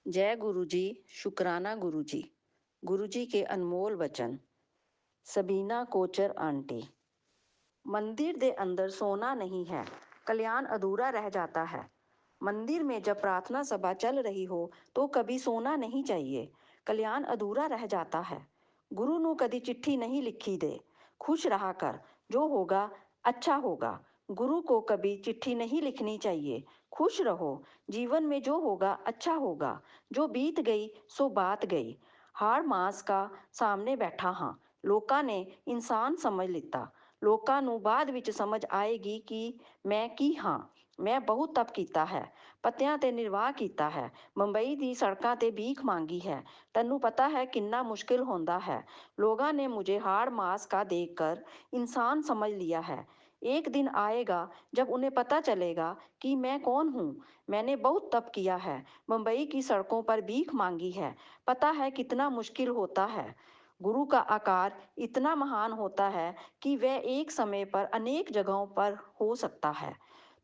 जय गुरु जी, शुक्राना गुरु जी। गुरु जी के अनमोल वचन। सबीना कोचर आंटी। मंदिर दे अंदर सोना नहीं है, कल्याण अधूरा रह जाता है। मंदिर में जब प्रार्थना सभा चल रही हो तो कभी सोना नहीं चाहिए, कल्याण अधूरा रह जाता है। गुरु ਨੂੰ कदी चिट्ठी नहीं लिखी दे, खुश रहा कर, जो होगा अच्छा होगा। गुरु को कभी चिट्ठी नहीं लिखनी चाहिए, खुश रहो, जीवन में जो होगा अच्छा होगा। जो बीत गई सो बात गई। ਹਾੜ ਮਾਸ ਕਾ ਸਾਹਮਣੇ ਬੈਠਾ ਹਾਂ, ਲੋਕਾਂ ਨੇ ਇਨਸਾਨ ਸਮਝ ਲਿੱਤਾ। ਲੋਕਾਂ ਨੂੰ ਬਾਅਦ ਵਿੱਚ ਸਮਝ ਆਏਗੀ ਕਿ ਮੈਂ ਕੀ ਹਾਂ। ਮੈਂ ਬਹੁਤ ਤਪ ਕੀਤਾ ਹੈ, ਪੱਤਿਆਂ ਤੇ ਨਿਰਵਾਹ ਕੀਤਾ ਹੈ, ਮੁੰਬਈ ਦੀ ਸੜਕਾਂ ਤੇ ਭੀਖ ਮੰਗੀ ਹੈ। ਤੈਨੂੰ ਪਤਾ ਹੈ ਕਿੰਨਾ ਮੁਸ਼ਕਿਲ ਹੁੰਦਾ ਹੈ। ਲੋਕਾਂ ਨੇ मुझे हाड़ मास का देखकर इंसान समझ लिया है। एक दिन आएगा जब उन्हें पता चलेगा कि मैं कौन हूँ। मैंने बहुत तप किया है, मुंबई की सड़कों पर भीख मांगी है, पता है कितना मुश्किल होता है। गुरु का आकार इतना महान होता है कि वह एक समय पर अनेक जगहों पर हो सकता है।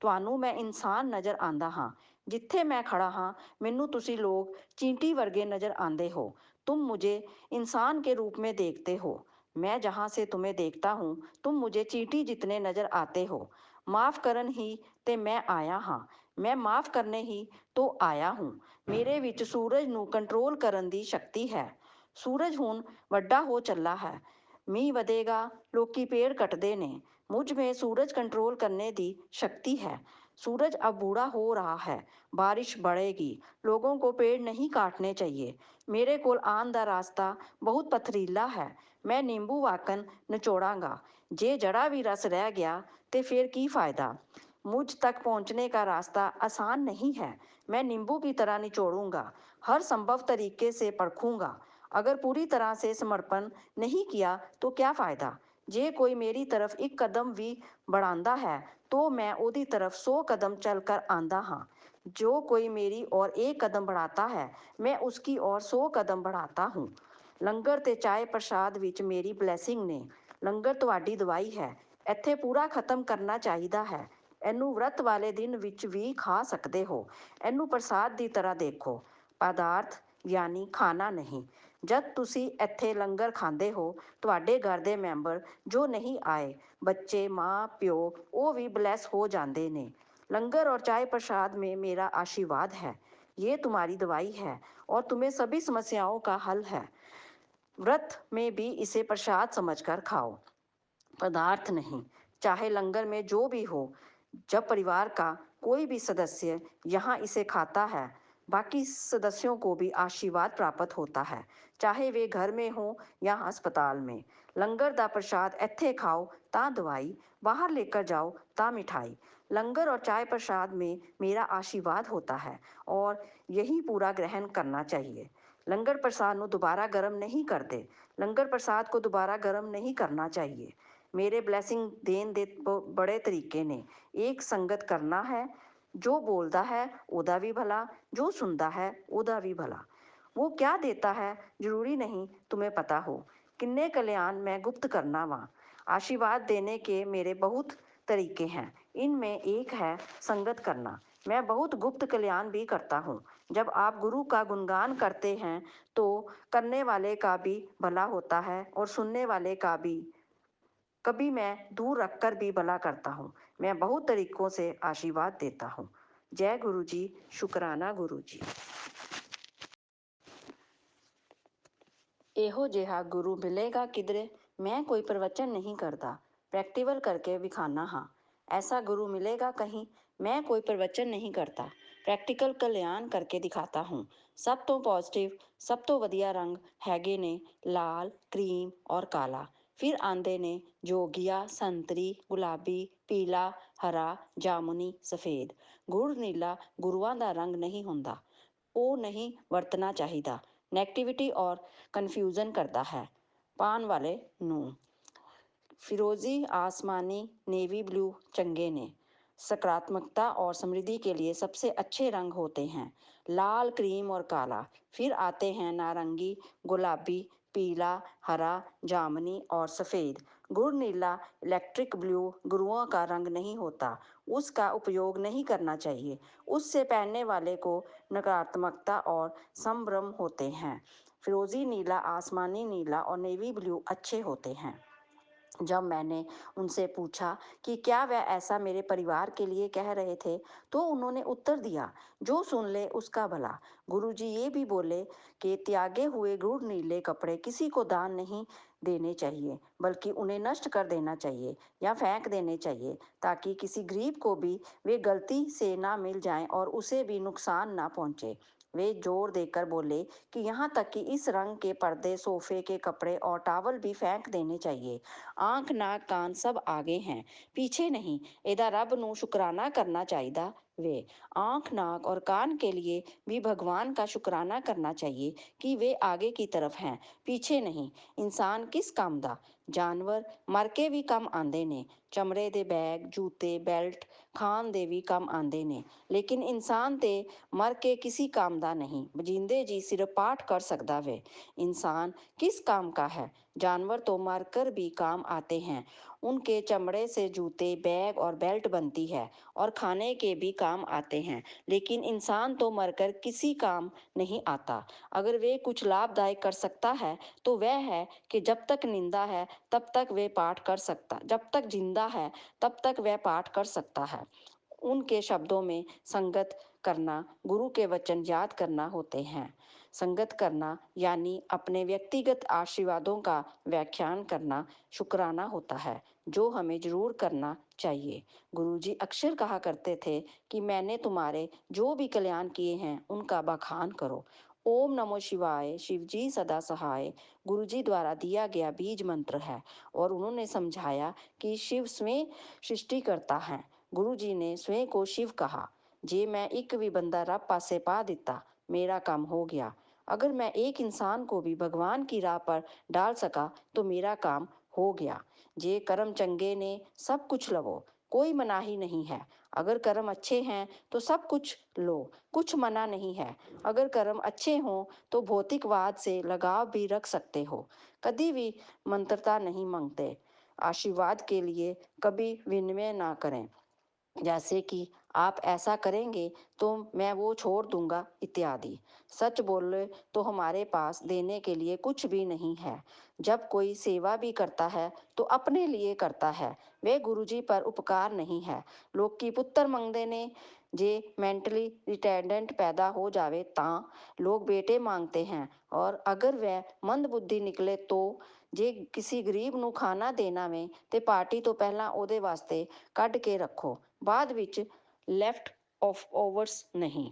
ਤੁਹਾਨੂੰ ਮੈਂ ਇਨਸਾਨ ਨਜ਼ਰ ਆਂਦਾ ਹਾਂ, ਜਿੱਥੇ ਮੈਂ ਖੜਾ ਹਾਂ ਮੈਨੂੰ ਤੁਸੀਂ ਲੋग चींटी वर्गे नजर आंदे हो। तुम मुझे इंसान के रूप में देखते हो। मैं जहाँ से तुम्हें देखता हूँ तुम मुझे चींटी जितने नजर आते हो। माफ करन ही ते मैं आया हाँ, मैं माफ करने ही तो आया हूँ। ਮੇਰੇ ਵਿੱਚ ਸੂਰਜ ਨੂੰ ਕੰਟਰੋਲ ਕਰਨ ਦੀ ਸ਼ਕਤੀ ਹੈ। ਸੂਰਜ ਹੁਣ ਵੱਡਾ ਹੋ ਚੱਲਾ ਹੈ। ਮੀਂਹ ਵਧੇਗਾ, ਲੋਕੀ ਪੇੜ ਕੱਟਦੇ ਨੇ। मुझ में सूरज कंट्रोल करने की शक्ति है। सूरज अब बूढ़ा हो रहा है, बारिश बढ़ेगी, लोगों को पेड़ नहीं काटने चाहिए। मेरे कोल आन दा रास्ता बहुत पथरीला है, मैं नींबू वाकन निचोड़ांगा। जे जड़ा भी रस रह गया तो फिर की फ़ायदा। मुझ तक पहुंचने का रास्ता आसान नहीं है, मैं नींबू की तरह निचोड़ूंगा, हर संभव तरीके से परखूंगा। अगर पूरी तरह से समर्पण नहीं किया तो क्या फ़ायदा। जे कोई मेरी तरफ एक कदम भी बढ़ाता है तो मैं ਉਹਦੀ तरफ 100 कदम चल कर आंदा हाँ। जो कोई मेरी और एक कदम बढ़ाता है मैं उसकी और 100 कदम बढ़ाता हूँ। ਲੰਗਰ ਤੇ ਚਾय ਪ੍ਰਸ਼ਾਦ ਵਿੱਚ ਮੇਰੀ ਬਲੇਸਿੰਗ ਨੇ। ਲੰਗਰ ਤੁਹਾਡੀ ਦਵਾਈ ਹੈ, ਇੱਥੇ ਪੂਰਾ ਖਤਮ ਕਰਨਾ ਚਾਹੀਦਾ ਹੈ। ਇਹਨੂੰ व्रत ਵਾਲੇ ਦਿਨ ਵਿੱਚ ਵੀ ਖਾ ਸਕਦੇ ਹੋ। ਇਹਨੂੰ ਪ੍ਰਸਾਦ ਦੀ ਤਰ੍ਹਾਂ ਦੇਖੋ, ਪਦਾਰਥ ਯਾਨੀ ਖਾਣਾ ਨਹੀਂ। ਜਦ ਤੁਸੀਂ ਇੱਥੇ ਲੰਗਰ ਖਾਂਦੇ ਹੋ ਤੁਹਾਡੇ ਘਰ ਦੇ ਮੈਂਬਰ ਜੋ नहीं आए, बच्चे, माँ प्यो, वो भी ब्लेस हो जाते ने। लंगर और चाय प्रसाद में मेरा आशीर्वाद है, ये तुम्हारी दवाई है और तुम्हें सभी समस्याओं का हल है। व्रत में भी इसे प्रसाद समझकर खाओ, पदार्थ नहीं। चाहे लंगर में जो भी हो, जब परिवार का कोई भी सदस्य यहाँ इसे खाता है बाकी सदस्यों को भी आशीर्वाद प्राप्त होता है, चाहे वे घर में हो या अस्पताल में। लंगर दा प्रसाद ਇੱਥੇ खाओ ता दवाई, बाहर लेकर जाओ ता मिठाई। लंगर और चाय प्रसाद में मेरा आशीर्वाद होता है और यही पूरा ग्रहण करना चाहिए। लंगर प्रसाद ਨੂੰ दोबारा गर्म नहीं करते, लंगर प्रसाद को दोबारा गर्म नहीं करना चाहिए। मेरे ब्लैसिंग देन दे बड़े तरीके ने। एक संगत करना है, जो बोलता है ਉਹਦਾ भी भला, जो सुनता है ਉਹਦਾ भी भला। वो क्या देता है जरूरी नहीं तुम्हें पता हो। किन्ने कल्याण मैं गुप्त करना वा। आशीर्वाद देने के मेरे बहुत तरीके हैं, इनमें एक है संगत करना। मैं बहुत गुप्त कल्याण भी करता हूँ। जब आप गुरु का गुणगान करते हैं तो करने वाले का भी भला होता है और सुनने वाले का भी। कभी मैं दूर रखकर भी भला करता हूँ। मैं बहुत तरीकों से आशीर्वाद देता हूँ। जय गुरु जी, शुक्राना गुरु जी। ਇਹੋ ਜਿਹਾ ਗੁਰੂ ਮਿਲੇਗਾ ਕਿਧਰੇ। मैं कोई प्रवचन नहीं करता, प्रैक्टिकल करके विखाना हाँ। ऐसा गुरु मिलेगा कहीं। मैं कोई प्रवचन नहीं करता, प्रैक्टिकल कल्याण करके दिखाता हूँ। सब तो पॉजिटिव, सब तो वधिया रंग हैगे ने लाल, क्रीम और काला। फिर आंदे ने जोगिया, संतरी, गुलाबी, पीला, हरा, जामुनी, सफ़ेद। गुड़ नीला गुरुआं दा रंग नहीं हुंदा, ਉਹ ਨਹੀਂ ਵਰਤਣਾ ਚਾਹੀਦਾ। ਨੈਗੇਟਿਵਿਟੀ ਔਰ ਕਨਫਿਊਜ਼ਨ ਕਰਦਾ ਹੈ। ਪਾਣ ਵਾਲੇ ਨੂੰ फिरोजी, आसमानी, नेवी ब्लू चंगे ने। सकारात्मकता और समृद्धि के लिए सबसे अच्छे रंग होते हैं लाल, क्रीम और काला। फिर आते हैं नारंगी, गुलाबी, पीला, हरा, जामुनी और सफ़ेद। गुड़ नीला इलेक्ट्रिक ब्लू गुरुओं का रंग नहीं होता, उसका उपयोग नहीं करना चाहिए। उससे पहनने वाले को नकारात्मकता और संभ्रम होते हैं। फिरोजी नीला, आसमानी नीला और नेवी ब्लू अच्छे होते हैं। जब मैंने उनसे पूछा कि क्या वह ऐसा मेरे परिवार के लिए कह रहे थे, तो उन्होंने उत्तर दिया, जो सुन ले उसका भला। गुरुजी ये भी बोले कि त्यागे हुए गुड़ नीले कपड़े किसी को दान नहीं देने चाहिए, बल्कि उन्हें नष्ट कर देना चाहिए या फेंक देने चाहिए, ताकि किसी गरीब को भी वे गलती से ना मिल जाएं और उसे भी नुकसान ना पहुंचे। वे जोर देकर बोले कि यहाँ तक कि इस रंग के पर्दे, सोफे के कपड़े और टावल भी फेंक देने चाहिए। आंख नाक कान सब आगे हैं, पीछे नहीं। ਇਹਦਾ ਰੱਬ ਨੂੰ शुक्राना करना चाहिए। वे आंख नाक और कान के लिए भी भगवान का शुक्राना करना चाहिए कि वे आगे की तरफ हैं, पीछे नहीं। इंसान किस काम ਦਾ? ਜਾਨਵਰ ਮਰ ਕੇ ਵੀ ਕੰਮ ਆਉਂਦੇ ਨੇ। ਚਮੜੇ ਦੇ ਬੈਗ, ਜੂਤੇ, ਬੈਲਟ ਖਾਣ ਦੇ ਵੀ ਕੰਮ ਆਉਂਦੇ ਨੇ, ਲੇਕਿਨ ਇਨਸਾਨ ਤੇ ਮਰ ਕੇ किसी काम ਦਾ नहीं। बजिंदे जी सिर्फ पाठ कर सकता वे। इंसान किस काम का है? जानवर तो मरकर भी काम आते हैं। उनके चमड़े से जूते, बैग और बेल्ट बनती है और खाने के भी काम आते हैं, लेकिन इंसान तो मरकर किसी काम नहीं आता। अगर वे कुछ लाभदायक कर सकता है तो वह है कि जब तक निंदा है तब तक वे पाठ कर सकता, जब तक जिंदा है तब तक वह पाठ कर सकता है। उनके शब्दों में संगत करना, गुरु के वचन याद करना होते हैं। संगत करना यानी अपने व्यक्तिगत आशीर्वादों का व्याख्यान करना शुक्राना होता है, जो हमें जरूर करना चाहिए। गुरुजी अक्सर कहा करते थे कि मैंने तुम्हारे जो भी कल्याण किए हैं उनका बखान करो। ओम नमो शिवाय, शिवजी सदा सहाय गुरुजी द्वारा दिया गया बीज मंत्र है और उन्होंने समझाया कि शिव स्वयं सृष्टि करता है। गुरु जी ने स्वयं को शिव कहा। जे मैं एक भी बंदा रब पासे पा दिता, मेरा काम हो गया। अगर मैं एक इंसान को भी भगवान की राह पर डाल सका तो मेरा काम हो गया। जे कर्म चंगे ने सब कुछ लवो, कोई मनाही नहीं है। अगर कर्म अच्छे हैं तो सब कुछ लो, कुछ मना नहीं है। अगर कर्म अच्छे हों तो भौतिकवाद से लगाव भी रख सकते हो। कभी भी मंत्रता नहीं मांगते। आशीर्वाद के लिए कभी विनिमय ना करें, जैसे कि आप ऐसा करेंगे तो मैं वो छोड़ दूंगा इत्यादि। सच बोले तो हमारे पास देने के लिए कुछ भी नहीं है। जब कोई सेवा भी करता है तो अपने लिए करता है, वे गुरुजी पर उपकार नहीं है। लोग की पुत्र मंगते ने, जे मेंटली रिटार्डेंट पैदा हो जावे ਤਾਂ लोग बेटे मांगते हैं, और अगर वह मंदबुद्धि निकले तो ਜੇ ਕਿਸੇ ਗਰੀਬ ਨੂੰ ਖਾਣਾ ਦੇਣਾ ਵੇ ਤੇ ਪਾਰਟੀ ਤੋਂ ਪਹਿਲਾਂ ਉਹਦੇ ਵਾਸਤੇ ਕੱਢ ਕੇ ਰੱਖੋ, बाद विच लेफ्ट ऑफ ओवर्स नहीं।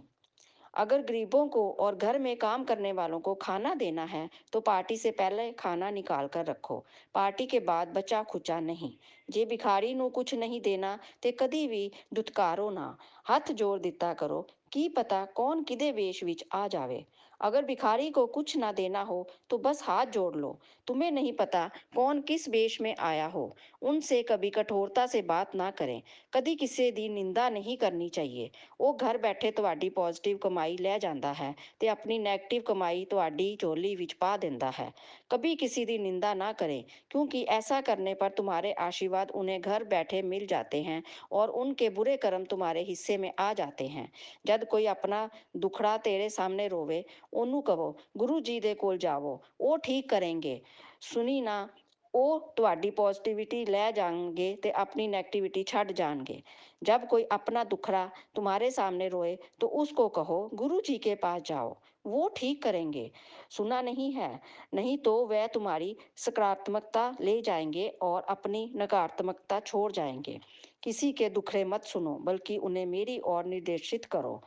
अगर गरीबों को और घर में काम करने वालों को खाना देना है तो पार्टी से पहले खाना निकाल कर रखो, पार्टी के बाद बचा खुचा नहीं। जे भिखारी ਨੂੰ कुछ नहीं देना ਤੇ ਕਦੀ ਵੀ ਦੁਤਕਾਰੋ ਨਾ, ਹੱਥ ਜੋੜ ਦਿੱਤਾ ਕਰੋ, ਕੀ पता कौन किदे वेश विच आ जावे। अगर भिखारी को कुछ ना देना हो तो बस हाथ जोड़ लो, तुम्हें नहीं पता कौन किस वेश में आया हो। उनसे कभी कठोरता से बात ना करें, कभी किसी ਦੀ ਨਿੰਦਾ नहीं करनी चाहिए। ਉਹ ਘਰ ਬੈਠੇ ਤੁਹਾਡੀ ਪੋਜ਼ਿਟਿਵ ਕਮਾਈ ਲੈ ਜਾਂਦਾ ਹੈ ਤੇ ਆਪਣੀ ਨੈਗੇਟਿਵ ਕਮਾਈ ਤੁਹਾਡੀ ਝੋਲੀ ਵਿੱਚ ਪਾ ਦਿੰਦਾ है। कभी किसी की निंदा ना करें, क्योंकि ऐसा करने पर तुम्हारे आशीर्वाद उन्हें घर बैठे मिल जाते हैं और उनके बुरे कर्म तुम्हारे हिस्से में आ जाते हैं। जब कोई अपना दुखड़ा तेरे सामने रोवे, ਉਹਨੂੰ ਕਹੋ ਗੁਰੂ ਜੀ ਦੇ ਕੋਲ ਜਾਵੋ, ਉਹ ਠੀਕ ਕਰਨਗੇ। ਸੁਣੀ ਨਾ, ਉਹ ਤੁਹਾਡੀ ਪੋਜ਼ਿਟਿविटी ਲੈ जाएंगे ਤੇ अपनी नेगेटिविटी ਛੱਡ जाएंगे। जब कोई अपना दुखड़ा तुम्हारे सामने रोए तो उसको कहो गुरु जी के पास जाओ, वो ठीक करेंगे। सुना नहीं है? नहीं तो वह तुम्हारी सकारात्मकता ले जाएंगे और अपनी नकारात्मकता छोड़ जाएंगे। किसी के दुखड़े मत सुनो, बल्कि उन्हें मेरी ओर निर्देशित करो।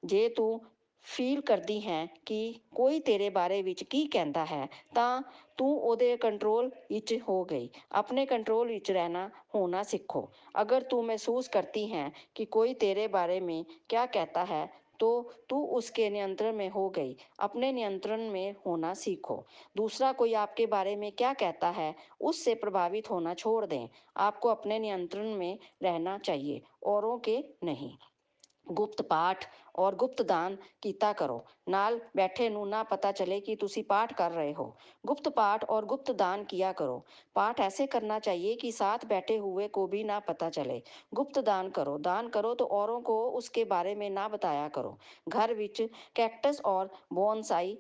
ਜੇ ਤੂੰ ਫੀਲ ਕਰਦੀ ਹੈ ਕਿ ਕੋਈ ਤੇਰੇ ਬਾਰੇ ਵਿੱਚ ਕੀ ਕਹਿੰਦਾ ਹੈ ਤਾਂ ਤੂੰ ਉਹਦੇ ਕੰਟਰੋਲ ਵਿੱਚ ਹੋ ਗਈ। अपने कंट्रोल ਵਿੱਚ रहना होना सीखो। अगर तू महसूस करती है कि कोई तेरे बारे में क्या कहता है तो तू उसके नियंत्रण में हो गई। अपने नियंत्रण में होना सीखो। दूसरा कोई आपके बारे में क्या कहता है उससे प्रभावित होना छोड़ दें। आपको अपने नियंत्रण में रहना चाहिए, औरों के नहीं। ਗੁਪਤ ਪਾਠ ਔਰ ਗੁਪਤ ਦਾਨ ਕੀਤਾ ਕਰੋ। ਨਾਲ ਬੈਠੇ ਨੂੰ ਨਾ ਪਤਾ ਚਲੇ कि ਤੁਸੀਂ पाठ कर रहे हो। गुप्त पाठ और गुप्त दान किया करो। पाठ ऐसे करना चाहिए कि साथ बैठे हुए को भी ना पता चले। गुप्त दान करो तो औरों को उसके बारे में ना बताया करो। घर विच कैक्टस और बोनसाई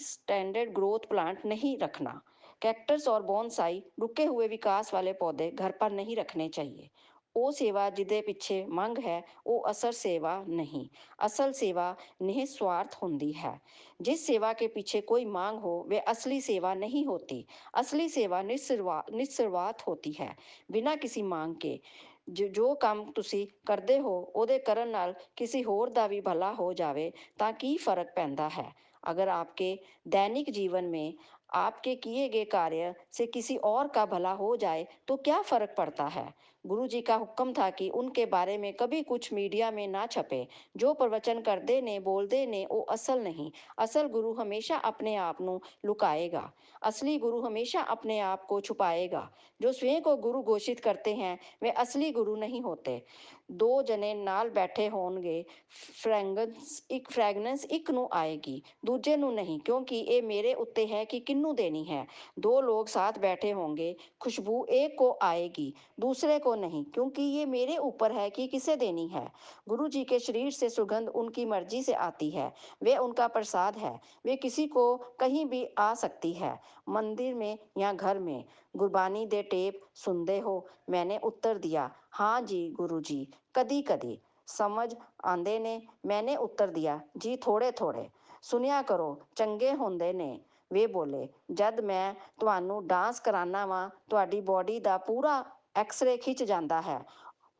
स्टैंडर्ड ग्रोथ प्लांट नहीं रखना। कैक्टस और बोनसाई रुके हुए विकास वाले पौधे घर पर नहीं रखने चाहिए। ਉਹ ਸੇਵਾ ਜਿਹਦੇ ਪਿੱਛੇ ਮੰਗ ਹੈ ਉਹ ਅਸਲ ਸੇਵਾ ਨਹੀਂ। ਅਸਲ ਸੇਵਾ ਨਿਸਵਾਰਥ ਹੁੰਦੀ ਹੈ। जिस सेवा के पीछे कोई मांग हो वह असली सेवा नहीं होती। असली सेवा ਨਿਸਵਾਰਥ होती है ਬਿਨਾਂ ਕਿਸੇ ਮੰਗ ਕੇ। ਜੋ ਕੰਮ ਤੁਸੀਂ ਕਰਦੇ ਹੋ ਉਹਦੇ ਕਰਨ ਨਾਲ ਕਿਸੇ ਹੋਰ ਦਾ ਵੀ ਭਲਾ ਹੋ ਜਾਵੇ ਤਾਂ ਕੀ ਫਰਕ ਪੈਂਦਾ ਹੈ। अगर आपके दैनिक जीवन में आपके किए गए कार्य से किसी और का भला हो जाए तो क्या फर्क पड़ता है। गुरु जी का हुक्म था कि उनके बारे में कभी कुछ मीडिया में ना छपे। जो प्रवचन करते ने बोलते ने वो असल नहीं। असल गुरु हमेशा अपने आप ਨੂੰ लुकाएगा। असली गुरु हमेशा अपने आप को छुपाएगा। जो स्वयं को गुरु घोषित करते हैं वे असली गुरु नहीं होते। ਦੋ ਜਣੇ ਨਾਲ ਬੈਠੇ ਹੋਣਗੇ ਫ੍ਰੈਗਨੈਂਸ ਇੱਕ ਨੂੰ ਆਏਗੀ ਦੂਜੇ ਨੂੰ ਨਹੀਂ ਕਿਉਂਕਿ ਇਹ ਮੇਰੇ ਉੱਤੇ ਹੈ ਕਿ ਕਿਹਨੂੰ ਦੇਣੀ ਹੈ। दो लोग साथ बैठे होंगे खुशबू एक को आएगी दूसरे को नहीं क्योंकि ये मेरे ऊपर है कि किसे देनी है। गुरु जी के शरीर से सुगंध उनकी मर्जी से आती है। वे उनका प्रसाद है। वे किसी को कहीं भी आ सकती है। मंदिर में या घर में गुरबानी दे टेप सुनते हो। मैंने उत्तर दिया हाँ जी गुरु जी कदी कदी समझ आंदे ने। मैंने उत्तर दिया जी थोड़े थोड़े सुनिया करो चंगे होंदे ने। वे बोले जद मैं ਤੁਹਾਨੂੰ ਡਾਂਸ ਕਰਾਨਾ ਵਾਂ ਤੁਹਾਡੀ ਬੋਡੀ ਦਾ ਪੂਰਾ ਐਕਸਰੇ ਖਿੱਚ ਜਾਂਦਾ ਹੈ।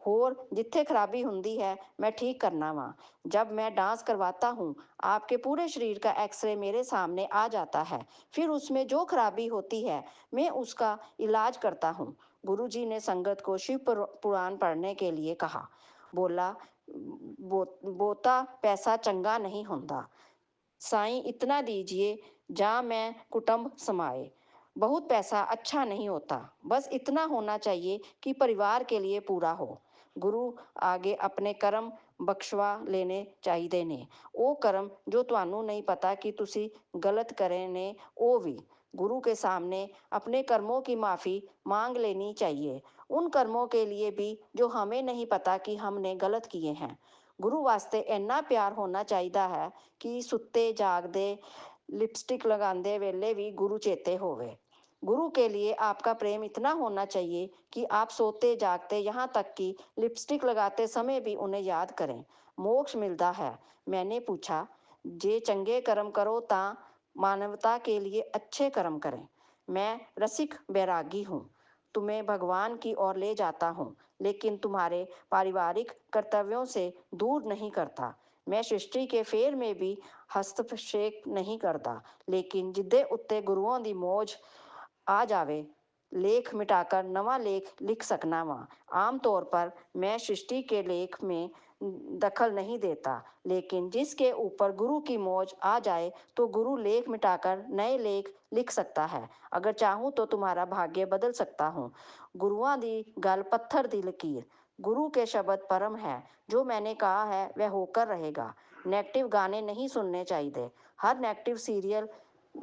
और जिथे खराबी होती है मैं ठीक करना वां। जब मैं डांस करवाता हूँ आपके पूरे शरीर का एक्सरे मेरे सामने आ जाता है। फिर उसमें जो खराबी होती है मैं उसका इलाज करता हूँ। गुरु जी ने संगत को शिव पुराण पढ़ने के लिए कहा। बोला बोता पैसा चंगा नहीं होता। साईं इतना दीजिए जा मैं कुटुंब समाए। बहुत पैसा अच्छा नहीं होता। बस इतना होना चाहिए कि परिवार के लिए पूरा हो। गुरु आगे अपने ਕਰਮ ਬਖਸ਼ਵਾ ਲੈਣੇ ਚਾਹੀਦੇ ਨੇ। ਉਹ ਕਰਮ ਜੋ ਤੁਹਾਨੂੰ नहीं पता कि ਤੁਸੀਂ गलत करे ने वो भी गुरु के सामने अपने कर्मों की माफ़ी मांग लेनी चाहिए। उन कर्मों के लिए भी जो हमें नहीं पता कि हमने गलत किए हैं। गुरु वास्ते ਇੰਨਾ ਪਿਆਰ ਹੋਣਾ ਚਾਹੀਦਾ ਹੈ कि सुत्ते जागदे लिपस्टिक लगाते वेले भी गुरु चेते होवे। गुरु के लिए आपका प्रेम इतना होना चाहिए कि आप सोते जागते यहाँ तक कि लिपस्टिक लगाते समय भी उन्हें याद करें। मोक्ष मिलता है। मैंने पूछा जे चंगे कर्म करो ता मानवता के लिए अच्छे कर्म करें। मैं रसिक बैरागी हूँ। तुम्हें भगवान की ओर ले जाता हूँ लेकिन तुम्हारे पारिवारिक कर्तव्यों से दूर नहीं करता। मैं सृष्टि के फेर में भी हस्तक्षेप नहीं करता लेकिन जिद्दे उत्ते गुरुओं की मौज आ जावे लेख मिटाकर नवा लेख लिख सकना वां। आम तौर पर मैं सृष्टि के लेख में दखल नहीं देता लेकिन जिसके ऊपर गुरु की मौज आ जाए तो गुरु लेख मिटाकर नए लेख लिख सकता है। अगर चाहूँ तो तुम्हारा भाग्य बदल सकता हूँ। गुरुआं दी गल पत्थर दी लकीर। गुरु के शब्द परम है। जो मैंने कहा है वह होकर रहेगा। नेगेटिव गाने नहीं सुनने चाहिए। हर नेगेटिव सीरियल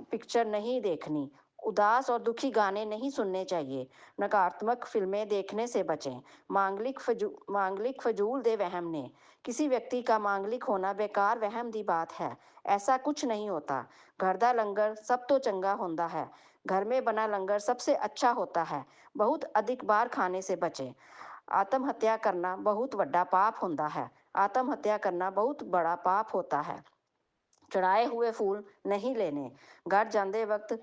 पिक्चर नहीं देखनी। उदास और दुखी गाने नहीं सुनने चाहिए। नकारात्मक फिल्में देखने से बचें। मांगलिक फजूल दे वहम ने। किसी व्यक्ति का मांगलिक होना बेकार वहम दी बात है। ऐसा कुछ नहीं होता। घर दा लंगर सब तो चंगा होता है। घर में बना लंगर सबसे अच्छा होता है। बहुत अधिक बार खाने से बचें। आत्महत्या करना बहुत बड़ा पाप होता है। आत्महत्या करना बहुत बड़ा पाप होता है। चढ़ाए हुए फूल नहीं लेने। घर जाते वक्त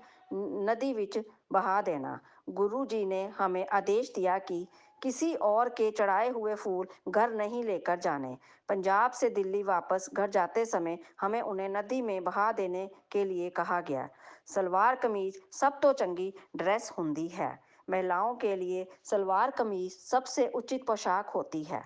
नदी विच बहा देना। गुरु जी ने हमें आदेश दिया कि किसी और के चढ़ाए हुए फूल घर नहीं लेकर जाने। पंजाब से दिल्ली वापस घर जाते समय हमें उन्हें नदी में बहा देने के लिए कहा गया। सलवार कमीज सब तो चंगी ड्रेस होती है। महिलाओं के लिए सलवार कमीज सबसे उचित पोशाक होती है।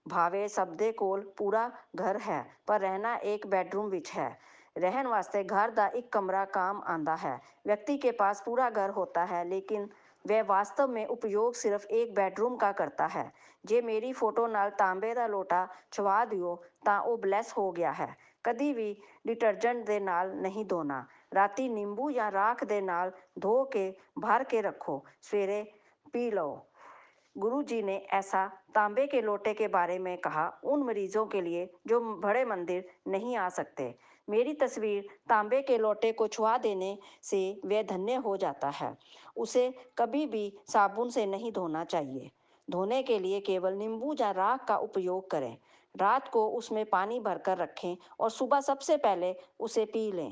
भावे सब दे कोल पूरा घर है पर रहना एक बेडरूम विच है। रहन वास्ते घर का एक कमरा काम आंदा है। व्यक्ति के पास पूरा घर होता है लेकिन वह वास्तव में उपयोग सिर्फ एक बेडरूम का करता है। ਜੇ ਮੇਰੀ ਫੋਟੋ ਨਾਲ ਤਾਂਬੇ ਦਾ ਲੋਟਾ ਛੁਆ ਦਿਓ ਤਾਂ ਉਹ ਬਲੈਸ ਹੋ ਗਿਆ ਹੈ। ਕਦੀ ਵੀ ਡਿਟਰਜੈਂਟ ਦੇ ਨਾਲ ਨਹੀਂ ਧੋਣਾ। ਰਾਤੀ ਨਿੰਬੂ ਜਾਂ ਰਾਖ ਦੇ ਨਾਲ ਧੋ ਕੇ ਭਰ ਕੇ ਰੱਖੋ, सवेरे पी लो। गुरु जी ने ऐसा तांबे के लोटे के बारे में कहा उन मरीजों के लिए जो बड़े मंदिर नहीं आ सकते। मेरी तस्वीर तांबे के लोटे को छुआ देने से वह धन्य हो जाता है। उसे कभी भी साबुन से नहीं धोना चाहिए। धोने के लिए केवल नींबू या राख का उपयोग करें। रात को उसमें पानी भरकर रखें और सुबह सबसे पहले उसे पी लें।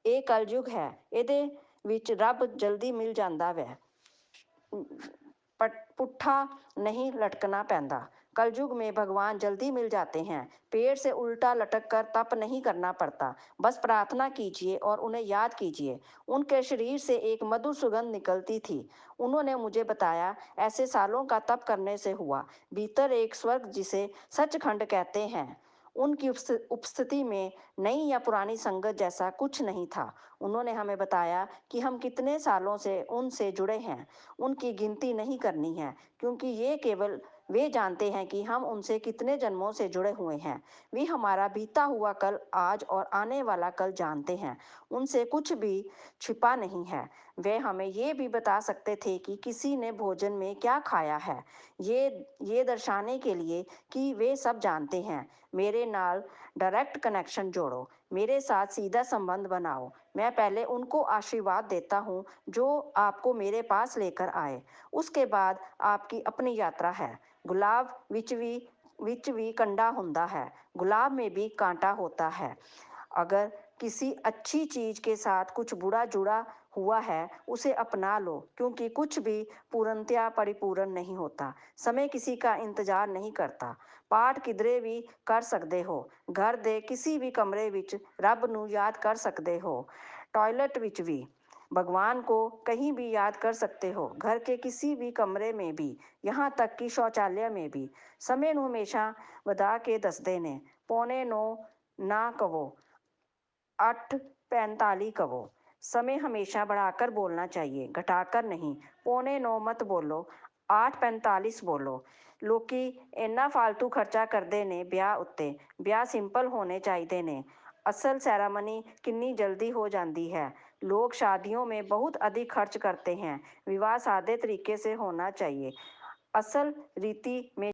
ਇਹ ਕਲਯੁਗ ਹੈ, ਇਹਦੇ ਵਿੱਚ ਰੱਬ ਜਲਦੀ ਮਿਲ ਜਾਂਦਾ ਵੈ। पुट्ठा नहीं लटकना पैंदा। कलयुग में भगवान जल्दी मिल जाते हैं। पेड़ से उल्टा लटक कर तप नहीं करना पड़ता। बस प्रार्थना कीजिए और उन्हें याद कीजिए। उनके शरीर से एक मधुर सुगंध निकलती थी। उन्होंने मुझे बताया ऐसे सालों का तप करने से हुआ। भीतर एक स्वर्ग जिसे सचखंड कहते हैं। उनकी उपस्थिति में नई या पुरानी संगत जैसा कुछ नहीं था। उन्होंने हमें बताया कि हम कितने सालों से उनसे जुड़े हैं। उनकी गिनती नहीं करनी है, क्योंकि ये केवल वे जानते हैं कि हम उनसे कितने जन्मों से जुड़े हुए हैं। वे हमारा बीता हुआ कल, आज और आने वाला कल जानते हैं। उनसे कुछ भी छिपा नहीं है। वे हमें ये भी बता सकते थे कि किसी ने भोजन में क्या खाया है, ये दर्शाने के लिए कि वे सब जानते हैं। मेरे नाल डायरेक्ट कनेक्शन जोड़ो, मेरे साथ सीधा संबंध बनाओ। मैं पहले उनको आशीर्वाद देता हूँ जो आपको मेरे पास लेकर आए। उसके बाद आपकी अपनी यात्रा है। गुलाब विच भी कंडा हुंदा है, गुलाब में भी कांटा होता है। अगर किसी अच्छी चीज के साथ कुछ बुरा जुड़ा हुआ है, उसे अपना लो, क्योंकि कुछ भी पूर्णतया परिपूर्ण नहीं होता। समय किसी का इंतजार नहीं करता। पाठ किधरे भी कर सकते हो। घर ਦੇ किसी भी कमरे ਵਿੱਚ ਰੱਬ ਨੂੰ याद कर सकते हो। टॉयलेट ਵਿੱਚ भी भगवान को कहीं भी याद कर सकते हो। घर के किसी भी कमरे में भी, यहाँ तक कि शौचालय में भी। समय ਨੂੰ ਹਮੇਸ਼ਾ ਵਧਾ ਕੇ ਦੱਸਦੇ ਨੇ। 9:45 ਨਾ ਕਹੋ, 8:45 कहो। समय हमेशा बढ़ाकर बोलना चाहिए, घटाकर नहीं। 9:45 मत बोलो, 8:45 बोलो। ਲੋਕੀ ਇੰਨਾ ਫालतू ਖਰਚਾ ਕਰਦੇ ਨੇ ਵਿਆਹ ਉੱਤੇ। ਵਿਆਹ ਸਿੰਪਲ ਹੋਣੇ ਚਾਹੀਦੇ ਨੇ। असल सेरेमनी कितनी जल्दी हो जाती है। लोग शादियों में बहुत अधिक खर्च करते हैं। विवाह सादे तरीके से होना चाहिए। असल रीति में